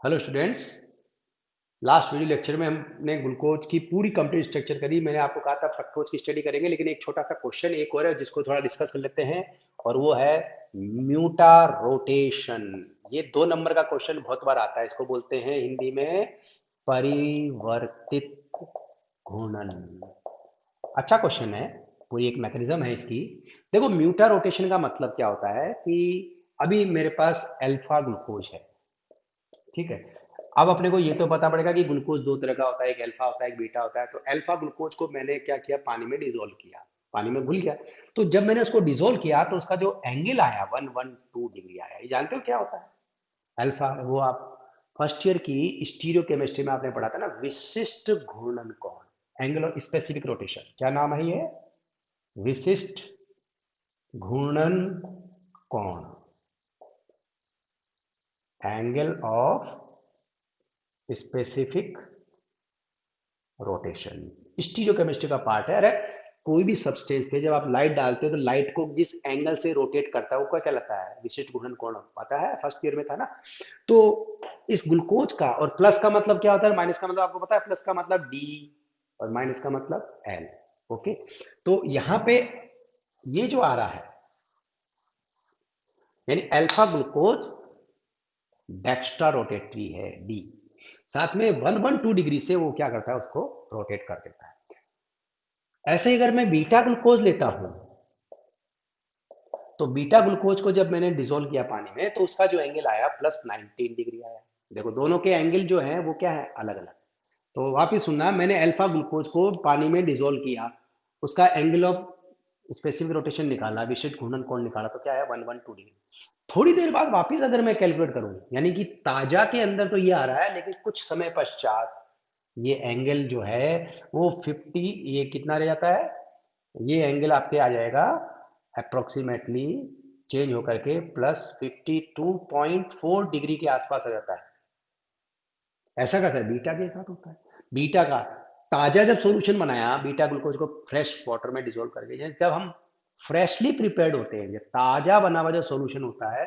Hello students. Last video lecture में हमने glucose की पूरी कंप्लीट स्ट्रक्चर करी। मैंने आपको कहा था फ्रक्टोज की स्टडी करेंगे, लेकिन एक छोटा सा क्वेश्चन एक और है जिसको थोड़ा डिस्कस कर लेते हैं, और वो है म्यूटा रोटेशन। ये 2 नंबर का क्वेश्चन बहुत बार आता है। इसको बोलते हैं हिंदी में परिवर्तित घूर्णन। अच्छा क्वेश्चन है, पूरी एक मैकेनिज्म है इसकी। देखो, म्यूटा रोटेशन का मतलब क्या होता है कि अभी मेरे पास अल्फा ग्लूकोज है, ठीक है। अब अपने को ये तो पता पड़ेगा कि ग्लूकोज 2 तरह का होता है, एक अल्फा होता है, एक बीटा होता है। तो अल्फा ग्लूकोज को मैंने क्या किया, पानी में डिजोल्व किया, पानी में घुल गया। तो जब मैंने उसको डिजोल्व किया तो उसका जो एंगल आया 112 डिग्री आया। ये जानते हो क्या होता है अल्फा? वो आप फर्स्ट ईयर की स्टीरियो केमिस्ट्री में आपने पढ़ा था ना, विशिष्ट घूर्णन कोण, एंगल ऑफ स्पेसिफिक रोटेशन। क्या नाम है ये? विशिष्ट घूर्णन कोण, angle of specific rotation. Stereo chemistry का पार्ट है। अरे, कोई भी सब्सटेंस पे जब आप लाइट डालते हो तो लाइट को जिस एंगल से रोटेट करता है वो क्या लगता है? विशिष्ट घूर्णन कोण। पता है, फर्स्ट ईयर में था ना। तो इस ग्लूकोज का, और प्लस का मतलब क्या होता है, माइनस का मतलब आपको पता है? प्लस का मतलब डी और माइनस का मतलब एल। ओके, तो यहां पे ये जो आ रहा है, यानी अल्फा ग्लूकोज डेक्स्ट्रा रोटेटरी है, डी। साथ में 112 डिग्री से वो क्या करता है, उसको रोटेट कर देता है। ऐसे ही अगर मैं बीटा ग्लूकोज लेता हूं, तो बीटा ग्लूकोज को जब मैंने डिसोल्व किया पानी में तो उसका जो एंगल आया +19 डिग्री आया। देखो, दोनों के एंगल जो है वो क्या है, अलग अलग। तो वापिस सुनना, मैंने अल्फा ग्लूकोज को पानी में डिसोल्व किया, उसका एंगल ऑफ स्पेसिफिक रोटेशन निकाला, विशिष्ट घूर्णन कोण निकाला, तो क्या है, 112 डिग्री। थोड़ी देर बाद वापिस अगर मैं कैलकुलेट करूं, यानी कि ताजा के अंदर तो ये आ रहा है, लेकिन कुछ समय पश्चात ये एंगल जो है वो 50, ये कितना रह जाता है, ये एंगल आपके आ जाएगा अप्रोक्सीमेटली, चेंज होकर के +52.4 डिग्री के आसपास आ जाता है। ऐसा कैसा है? बीटा के साथ होता है। बीटा का ताजा जब सॉल्यूशन बनाया, बीटा ग्लूकोज को फ्रेश वाटर में डिसोल्व करके, जब हम फ्रेशली प्रिपेयर्ड होते हैं, जब ताजा बना हुआ जो सॉल्यूशन होता है,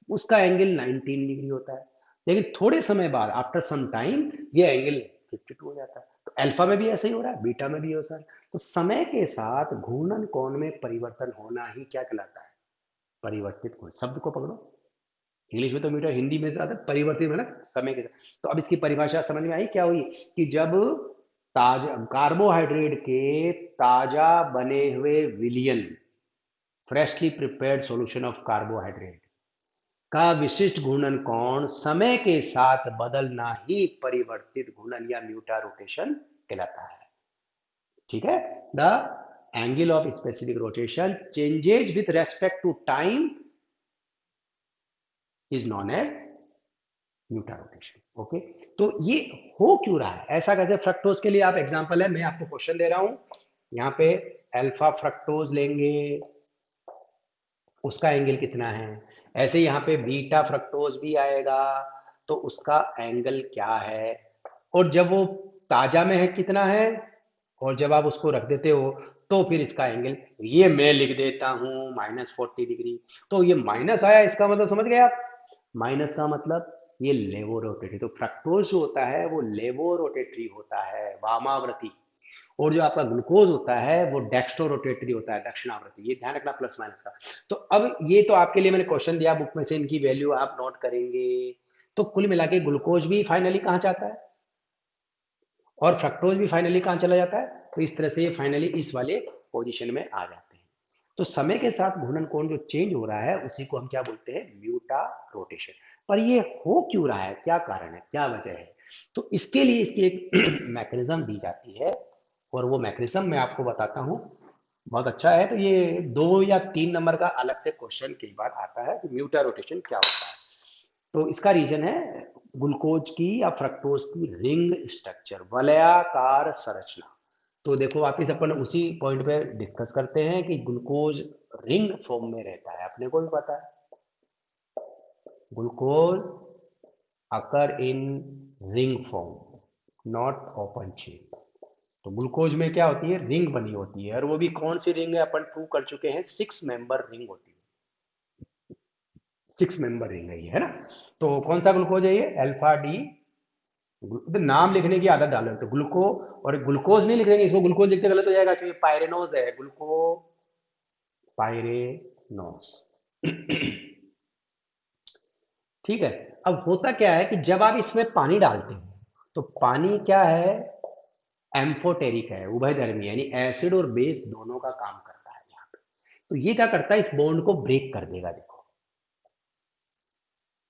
उसका एंगल 19 डिग्री होता है। लेकिन थोड़े समय बाद, आफ्टर सम टाइम, ये एंगल 52 हो जाता है। तो अल्फा में भी ऐसा ही हो रहा है, बीटा में भी हो रहा है। तो समय के साथ घूर्णन कोण में परिवर्तन होना ही क्या कहलाता है? परिवर्तित कोण। शब्द को पकड़ो, इंग्लिश में तो मीटर, हिंदी में ज्यादा परिवर्तित है ना, समय के साथ। तो अब इसकी परिभाषा समझ में आई क्या हुई, कि जब ताजा कार्बोहाइड्रेट के ताजा बने हुए विलियन, freshly prepared solution of carbohydrate का विशिष्ट घूर्णन कोण समय के साथ बदलना ही परिवर्तित घूर्णन या म्यूटा रोटेशन कहलाता है। ठीक है, the angle of specific rotation changes with respect to time is known as mutarotation. Okay, तो ये हो क्यों रहा है, ऐसा कैसे? फ्रक्टोज के लिए आप एग्जांपल है, मैं आपको क्वेश्चन दे रहा हूं। यहाँ पे अल्फा फ्रक्टोज लेंगे, उसका एंगल कितना है। ऐसे यहाँ पे बीटा फ्रक्टोज भी आएगा, तो उसका एंगल क्या है। और जब वो ताजा में है कितना है, और जब आप उसको रख देते हो तो फिर इसका एंगल, ये मैं लिख देता हूं -40 डिग्री। तो ये माइनस आया, इसका मतलब समझ गए आप? माइनस का मतलब ये लेवो रोटेटरी। तो फ्रक्टोज जो होता है वो लेवो रोटेटरी होता है, वामावर्ती। और जो आपका ग्लूकोज होता है वो डेक्स्ट्रो रोटेटरी होता है, दक्षिणावर्ती। ये ध्यान रखना प्लस माइनस का। तो अब ये तो आपके लिए मैंने क्वेश्चन दिया बुक में से, इनकी वैल्यू आप नोट करेंगे। तो कुल मिला के ग्लूकोज भी फाइनली कहां जाता है, और फ्रक्टोज भी फाइनली कहां चला जाता है? तो इस तरह से ये फाइनली इस वाले पोजीशन में आ जाते हैं। तो समय के साथ घूर्णन कोण जो चेंज हो रहा है उसी को हम क्या बोलते हैं, म्यूटा रोटेशन। पर ये हो क्यों रहा है, क्या कारण है, क्या वजह है? तो इसके लिए इसकी एक मैकेनिज्म दी जाती है, और वो मैकेनिज्म मैं आपको बताता हूं। बहुत अच्छा है। तो ये 2 या 3 नंबर का अलग से क्वेश्चन कई बार आता है कि म्यूटा रोटेशन क्या होता है। तो इसका रीजन है ग्लूकोज की या फ्रक्टोज की रिंग स्ट्रक्चर, वलयाकार संरचना। तो देखो, वापिस अपन उसी पॉइंट पे डिस्कस करते हैं कि ग्लूकोज रिंग फॉर्म में रहता है, अपने को भी पता है। Glucose occur in ring form, not open chain. तो ग्लूकोज में क्या होती है, रिंग बनी होती है, और वो भी कौन सी रिंग है, अपन प्रूव कर चुके हैं, 6 मेंबर रिंग होती है। 6 मेंबर रिंग है ये, है ना। तो कौन सा ग्लूकोज है ये, अल्फा डी। तो नाम लिखने की आदत डालो, तो ग्लूको, और ग्लूकोज नहीं लिखेंगे इसको, ग्लूकोज लिखते गलत हो जाएगा क्योंकि पायरेनोज है, ग्लूको पायरेनोज। ठीक है। अब होता क्या है कि जब आप इसमें पानी डालते हो तो पानी क्या है, एम्फोटेरिक है, उभयधर्मी, यानी एसिड और बेस दोनों का काम करता है यहाँ पे। तो ये क्या करता है, इस बॉन्ड को ब्रेक कर देगा, देखो।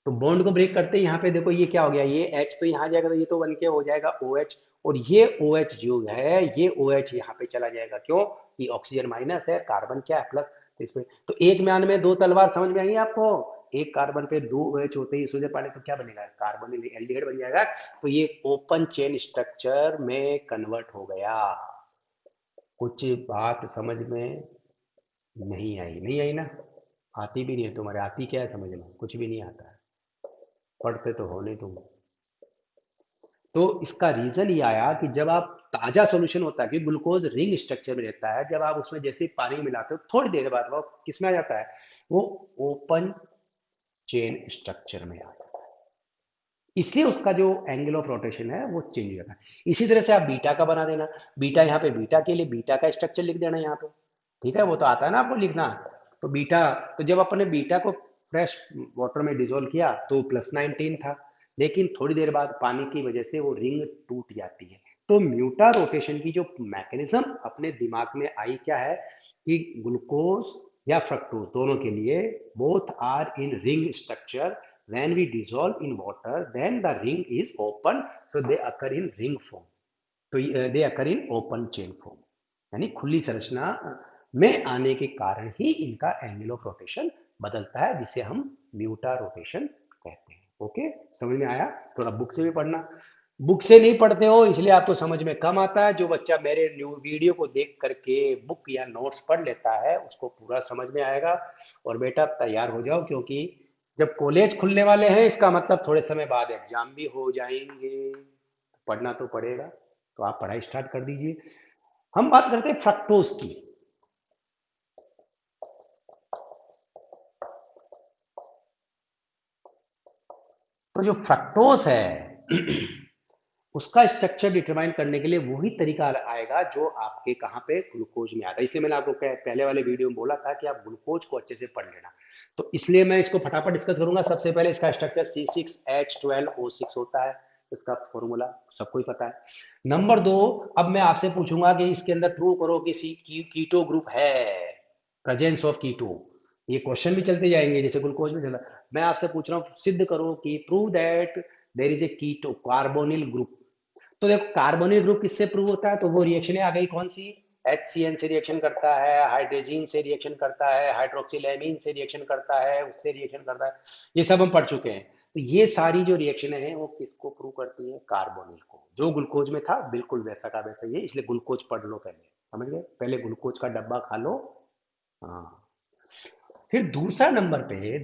तो बॉन्ड को ब्रेक करते यहाँ पे देखो ये क्या हो गया, ये H तो यहाँ जाएगा, तो ये तो बन के हो जाएगा OH, और ये OH जो है ये OH यहाँ पे चला जाएगा, क्यों कि ऑक्सीजन माइनस है, कार्बन क्या है प्लस। तो इसमें तो एक म्यान में दो तलवार, समझ में आई आपको। एक कार्बन पे दो OH होते ही सोचे पानी, तो क्या बनेगा, कार्बन एल्डिहाइड बन जाएगा। तो ये ओपन चेन स्ट्रक्चर में कन्वर्ट हो गया। कुछ बात समझ में नहीं आई, नहीं आई ना, आती भी नहीं है तुम्हारे, आती क्या है समझ में, कुछ भी नहीं आता है, पढ़ते तो हो नहीं तुम। तो इसका रीजन ये आया कि जब आप ताजा सॉल्यूशन होता है कि ग्लूकोज रिंग स्ट्रक्चर में रहता है, जब आप उसमें जैसे पानी मिलाते हो थोड़ी देर बाद वो किस में आ जाता है, वो ओपन चेन स्ट्रक्चर में आ जाता है। इसलिए उसका जो एंगल ऑफ रोटेशन है वो चेंज हो जाता है। इसी तरह से आप बीटा का बना देना, बीटा यहाँ पे, बीटा के लिए बीटा का स्ट्रक्चर लिख देना यहाँ पे, ठीक है, वो तो आता है ना आपको लिखना। तो बीटा, तो जब अपने बीटा को फ्रेश वाटर में डिजोल्व किया तो +19 था, लेकिन थोड़ी देर बाद पानी की वजह से वो रिंग टूट जाती है। तो म्यूटा रोटेशन की जो मैकेनिज्म अपने दिमाग में आई क्या है कि ग्लूकोज या फ्रक्टोज दोनों के लिए both are in ring structure, when we dissolve in water then the ring is open, so they occur in ring form, तो they occur in open chain form, यानी खुली संरचना में आने के कारण ही इनका एंगल ऑफ रोटेशन बदलता है, जिसे हम म्यूटा रोटेशन कहते हैं। ओके, समझ में आया। थोड़ा बुक से भी पढ़ना, बुक से नहीं पढ़ते हो इसलिए आपको समझ में कम आता है। जो बच्चा मेरे न्यू वीडियो को देख करके बुक या नोट्स पढ़ लेता है उसको पूरा समझ में आएगा। और बेटा तैयार हो जाओ, क्योंकि जब कॉलेज खुलने वाले हैं इसका मतलब थोड़े समय बाद एग्जाम भी हो जाएंगे, पढ़ना तो पड़ेगा। तो आप पढ़ाई स्टार्ट कर दीजिए। हम बात करते हैं फ्रक्टोज की। तो जो फ्रक्टोज है उसका स्ट्रक्चर डिटरमाइन करने के लिए वही तरीका आएगा जो आपके कहाँ पे ग्लूकोज में आता है। इसलिए मैंने आपको पहले वाले वीडियो में बोला था कि आप ग्लूकोज को अच्छे से पढ़ लेना। तो इसलिए मैं इसको फटाफट डिस्कस करूंगा। सबसे पहले इसका स्ट्रक्चर C6H12O6 होता है, इसका फॉर्मूला सबको ही पता है। नंबर 2, अब मैं आपसे पूछूंगा कि इसके अंदर प्रूव करो कि कीटो ग्रुप है, प्रेजेंस ऑफ कीटो। ये क्वेश्चन भी चलते जाएंगे जैसे ग्लूकोज में चला। मैं आपसे पूछ रहा हूँ सिद्ध करो कि prove that there is a keto carbonyl group. तो देखो कार्बोनिल ग्रुप किससे प्रूव होता है, तो वो रिएक्शन आ गई कौन सी, HCN से रिएक्शन करता है, हाइड्रोजीन से रिएक्शन करता है, हाइड्रोक्सिलेमीन से रिएक्शन करता है, उससे रिएक्शन करता है, ये सब हम पढ़ चुके हैं। तो ये सारी जो रिएक्शन है वो किसको प्रूव करती है, कार्बोनिल को। जो ग्लूकोज में था बिल्कुल वैसा का वैसा ही है, इसलिए ग्लूकोज पढ़ लो पहले, समझ गए, पहले ग्लूकोज का डब्बा खा लो। हाँ, फिर दूसरा नंबर पे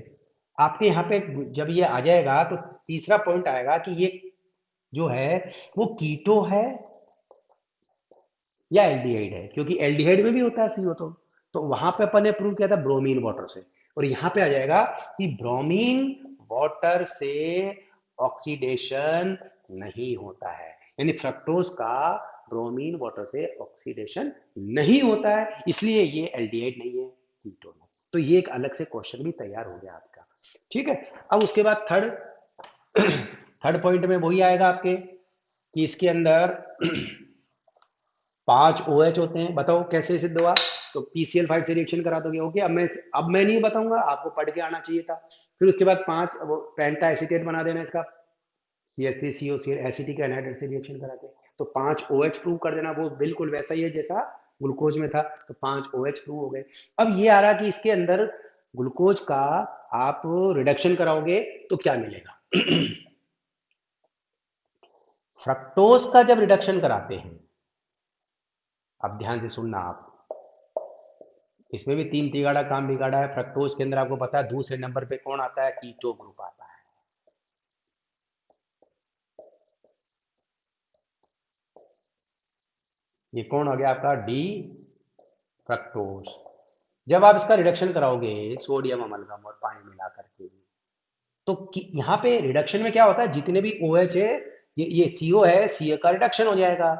आपके यहाँ पे जब ये आ जाएगा तो तीसरा पॉइंट आएगा कि ये जो है वो कीटो है या एल्डिहाइड है, क्योंकि एल्डिहाइड में भी होता है CO2। तो वहां पे अपन ने प्रूव किया था ब्रोमीन वाटर से, और यहाँ पे आ जाएगा कि ब्रोमीन वाटर से ऑक्सीडेशन नहीं होता है, यानी फ्रक्टोज का ब्रोमीन वाटर से ऑक्सीडेशन नहीं होता है, इसलिए ये एल्डिहाइड नहीं है, कीटोन है। तो ये एक अलग से क्वेश्चन भी तैयार हो गया आपका। ठीक है। अब उसके बाद थर्ड पॉइंट में वही आएगा आपके कि इसके अंदर 5 OH होते हैं, बताओ कैसे सिद्ध हुआ। तो PCl5 से रिएक्शन करा दोगे। ओके, अब मैं नहीं बताऊंगा, आपको पढ़ के आना चाहिए था। फिर उसके बाद 5 वो पेंटा एसीटेट बना देना इसका, CH3COCl एसिटिक एनहाइड्रेट से रिएक्शन करा के। तो 5 OH प्रूव कर देना, वो बिल्कुल वैसा ही है जैसा ग्लूकोज में था। तो 5 OH प्रूव हो गए। अब ये आ रहा कि इसके अंदर ग्लूकोज का आप रिडक्शन कराओगे तो क्या मिलेगा। फ्रक्टोज का जब रिडक्शन कराते हैं, अब ध्यान से सुनना आप, इसमें भी 3 तिगाड़ा काम बिगाड़ा है। फ्रक्टोज के अंदर आपको पता है दूसरे नंबर पे कौन आता है, कीटो ग्रुप आता है। ये कौन हो गया आपका, डी फ्रक्टोज। जब आप इसका रिडक्शन कराओगे सोडियम अमलगम और पानी मिला करके, तो यहाँ पे रिडक्शन में क्या होता है, जितने भी OH है, ये CO है, CA का रिडक्शन हो जाएगा।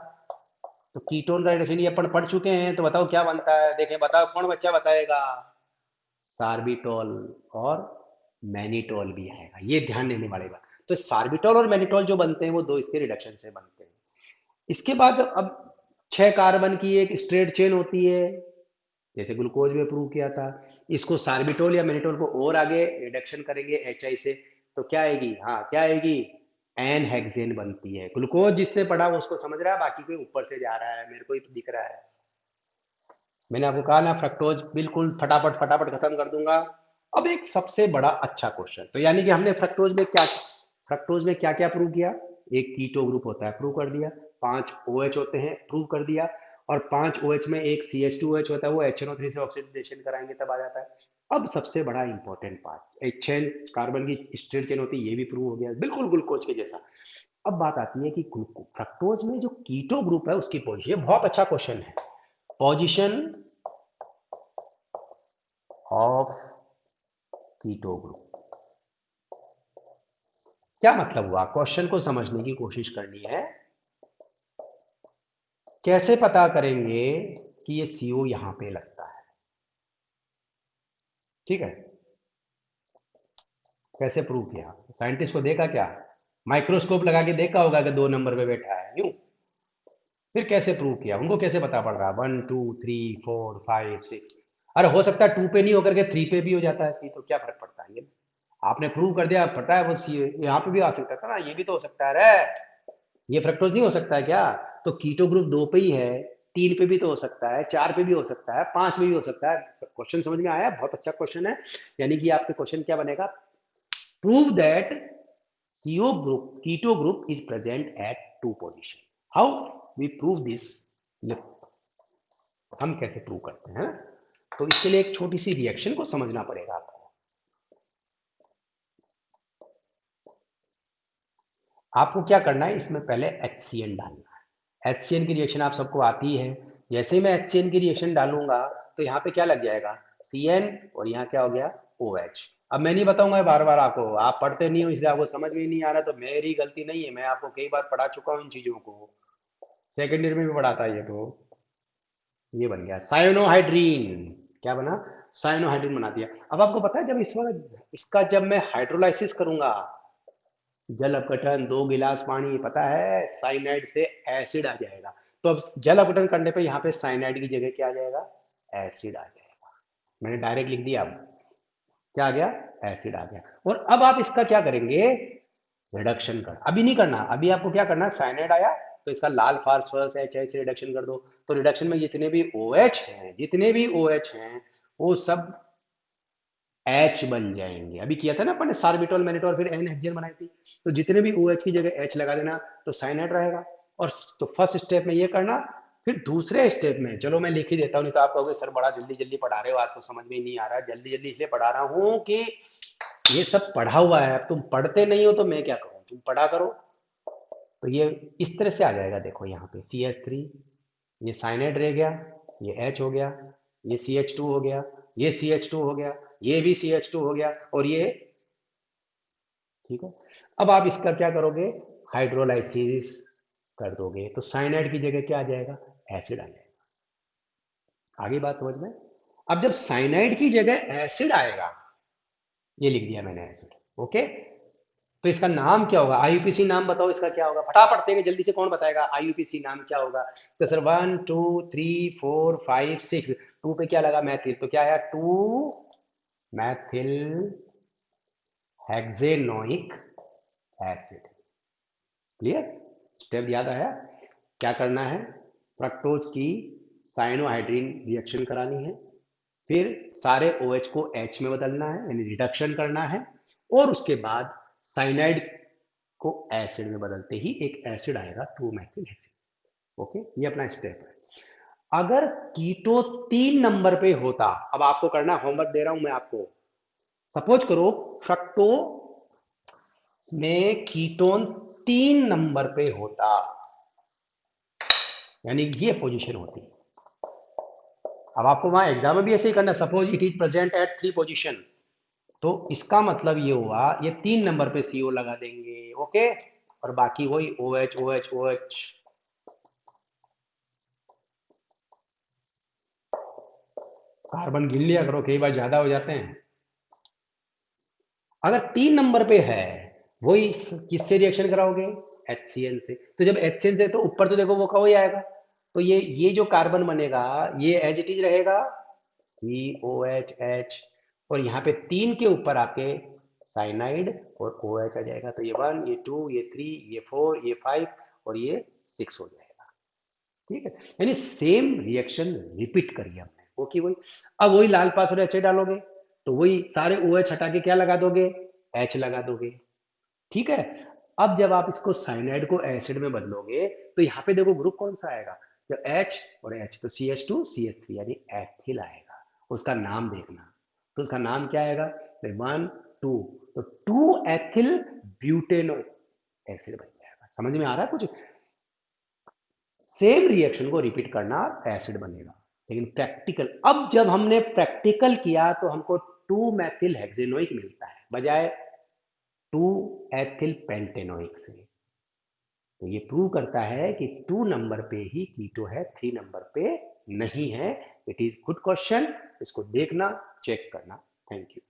तो कीटोन का रिडक्शन ये अपन पढ़ चुके हैं, तो बताओ क्या बनता है, देखें, बताओ कौन बच्चा बताएगा। सार्बिटोल और मैनिटोल भी आएगा, ये ध्यान देने वाली बात। तो सार्बिटोल और मैनिटोल जो बनते हैं वो दो इसके रिडक्शन से बनते हैं। इसके बाद अब 6 कार्बन की एक स्ट्रेट चेन होती है, जैसे ग्लूकोज में प्रूव किया था। इसको सार्बिटोल या मैनिटोल को और आगे रिडक्शन करेंगे HI से, तो क्या आएगी, हाँ क्या आएगी, एन हेक्सेन बनती है। ग्लूकोज जिसने पढ़ा वो उसको समझ रहा है, बाकी कोई ऊपर से जा रहा है, मेरे को ही दिख रहा है। मैंने आपको कहा ना फ्रक्टोज बिल्कुल फटाफट फटाफट खत्म कर दूंगा। अब एक सबसे बड़ा अच्छा क्वेश्चन, तो यानी कि हमने फ्रक्टोज में क्या क्या प्रूव किया, एक कीटो ग्रुप होता है, प्रूव कर दिया। 5 OH होते हैं, प्रूव कर दिया। और 5 OH में एक CH2OH होता है, वो HNO3 से ऑक्सीडेशन कराएंगे तब आ जाता है। अब सबसे बड़ा इंपॉर्टेंट पार्ट, एक चेन कार्बन की स्ट्रेट चेन होती है, ये भी प्रूव हो गया, बिल्कुल ग्लूकोज के जैसा। अब बात आती है कि फ्रक्टोज में जो कीटो ग्रुप है उसकी पोजीशन, बहुत अच्छा क्वेश्चन है, पोजीशन ऑफ कीटो ग्रुप। क्या मतलब हुआ, क्वेश्चन को समझने की कोशिश करनी है। कैसे पता करेंगे कि ये CO यहां पे लगता है, ठीक है, कैसे प्रूव किया, साइंटिस्ट को देखा क्या, माइक्रोस्कोप लगा के देखा होगा कि 2 नंबर पे बैठा है, यूं। फिर कैसे प्रूव किया, उनको कैसे पता पड़ रहा, 1 2 3 4 5 6, अरे हो सकता है 2 पे नहीं होकर के 3 पे भी हो जाता है, सी, तो क्या फर्क पड़ता है, ये आपने प्रूव कर दिया, पता है वो सी यहाँ पे भी आ सकता था ना, ये भी तो हो सकता है रे, ये फ्रक्टोज नहीं हो सकता है क्या। तो कीटो ग्रुप 2 पे ही है, 3 पे भी तो हो सकता है, 4 पे भी हो सकता है, 5 पे भी हो सकता है। क्वेश्चन समझ में आया, बहुत अच्छा क्वेश्चन है। यानी कि आपके क्वेश्चन क्या बनेगा, prove that keto group is present at 2 position. How we prove this, हम कैसे प्रूव करते हैं। तो इसके लिए एक छोटी सी रिएक्शन को समझना पड़ेगा आपको। आपको क्या करना है, इसमें पहले HCN डालना है। HCN की रिएक्शन आप सबको आती है। जैसे ही मैं HCN की रिएक्शन डालूंगा तो यहाँ पे क्या लग जाएगा, CN, और यहाँ क्या हो गया, OH। अब मैं नहीं बताऊंगा बार बार आपको, आप पढ़ते नहीं हो इसलिए आपको समझ में ही नहीं आ रहा, तो मेरी गलती नहीं है, मैं आपको कई बार पढ़ा चुका हूँ इन चीजों को, सेकेंड ईयर में भी पढ़ाता है ये। तो ये बन गया साइनोहाइड्रीन, क्या बना, साइनोहाइड्रीन बना दिया। अब आपको पता है जब इसका जब मैं हाइड्रोलाइसिस करूंगा, जल अपघटन, 2 गिलास पानी, पता है साइनाइड से एसिड आ जाएगा। तो अब जल अपघटन करने पे यहाँ पे साइनाइड की जगह क्या आ जाएगा, एसिड आ जाएगा। मैंने डायरेक्ट लिख दिया, अब क्या आ गया, एसिड आ गया। और अब आप इसका क्या करेंगे, रिडक्शन कर, अभी नहीं करना, अभी आपको क्या करना, साइनाइड आया तो इसका लाल फास्फोरस HI से रिडक्शन कर दो। तो रिडक्शन में जितने भी OH हैं, जितने भी OH हैं वो सब H बन जाएंगे। अभी किया था ना अपन ने सार्बिटोल मैनिटोल फिर N हेक्सेन बनाई थी, तो जितने भी OH की जगह H लगा देना तो साइनाइड रहेगा। और तो फर्स्ट स्टेप में ये करना। फिर दूसरे स्टेप में, चलो मैं लिख ही देता हूँ, नहीं तो आप कहोगे सर बड़ा जल्दी जल्दी पढ़ा रहे हो, आज तो समझ में ही नहीं आ रहा है। जल्दी जल्दी इसलिए पढ़ा रहा हूँ कि ये सब पढ़ा हुआ है, अब तुम पढ़ते नहीं हो तो मैं क्या करूँ, तुम पढ़ा करो। तो ये इस तरह से आ जाएगा, देखो यहाँ पे CH3, ये साइनाइड रह गया, ये H हो गया, ये CH2 हो गया, ये CH2 हो गया, ये भी CH2 हो गया, और ये, ठीक है। अब आप इसका क्या करोगे, हाइड्रोलाइसिस कर दोगे, तो साइनाइड की जगह क्या आ जाएगा, एसिड आ जाएगा। आगे बात समझ में। अब जब साइनाइड की जगह एसिड आएगा, ये लिख दिया मैंने एसिड, ओके। तो इसका नाम क्या होगा, IUPAC नाम बताओ इसका क्या होगा, फटाफट देंगे जल्दी से, कौन बताएगा IUPAC नाम क्या होगा। तो सर 1 2 3 4 5 6, 2 पे क्या लगा, मैथिल, तो क्या है, 2 मैथिल हेक्सेनोइक एसिड। क्लियर, स्टेप याद आया। क्या करना है, फ्रक्टोज की साइनोहाइड्रीन रिएक्शन करानी है, फिर सारे OH को H में बदलना है, यानी रिडक्शन करना है, और उसके बाद साइनाइड को एसिड में बदलते ही एक एसिड आएगा, 2 मैथिल हेक्सेन। ओके, ये अपना स्टेप है। अगर कीटो 3 नंबर पे होता, अब आपको करना, होमवर्क दे रहा हूं मैं आपको, सपोज करो फ्रक्टो में कीटोन 3 नंबर पे होता, यानी ये पोजीशन होती। अब आपको वहां एग्जाम में भी ऐसे ही करना, suppose it is present eight 3 position, तो इसका मतलब ये हुआ, ये 3 नंबर पे CO लगा देंगे, ओके। और बाकी वही OH OH OH। कार्बन गिन लिया करो, कई बार ज्यादा हो जाते हैं। अगर 3 नंबर पे है, वही किससे रिएक्शन कराओगे? HCl से। तो जब HCl से, तो ऊपर तो देखो वो का वही आएगा। तो ये जो कार्बन बनेगा, ये एज इट इज रहेगा, COH H। और यहाँ पे 3 के ऊपर आके साइनाइड और OH आ जाएगा। तो ये 1, ये 2, ये 3, ये 4, ये 5 और ये 6 हो जाएगा। ठीक है, यानी सेम रिएक्शन रिपीट करिए हमने, वो की वही। अब वही लाल पाथर एच डालोगे, तो वही सारे OH हटा के क्या लगा दोगे? H लगा दोगे। ठीक है। अब जब आप इसको साइनाइड को एसिड में बदलोगे, तो यहाँ पे देखो ग्रुप कौन सा आएगा? जब H और H, तो CH2 CH3, यानी एथिल आएगा। उसका नाम देखना, तो उसका नाम क्या आएगा? 1 2, तो 2 एथिल ब्यूटेनोइक एसिड बन जाएगा। समझ में आ रहा है कुछ? सेम रिएक्शन को रिपीट करना, एसिड बनेगा। लेकिन प्रैक्टिकल, अब जब हमने प्रैक्टिकल किया तो हमको 2 मैथिल हेक्सेनोइक मिलता है बजाय 2 एथिल पेंटेनोइक से। तो ये प्रूव करता है कि 2 नंबर पे ही कीटो है, 3 नंबर पे नहीं है। इट इज गुड क्वेश्चन, इसको देखना, चेक करना। Thank you.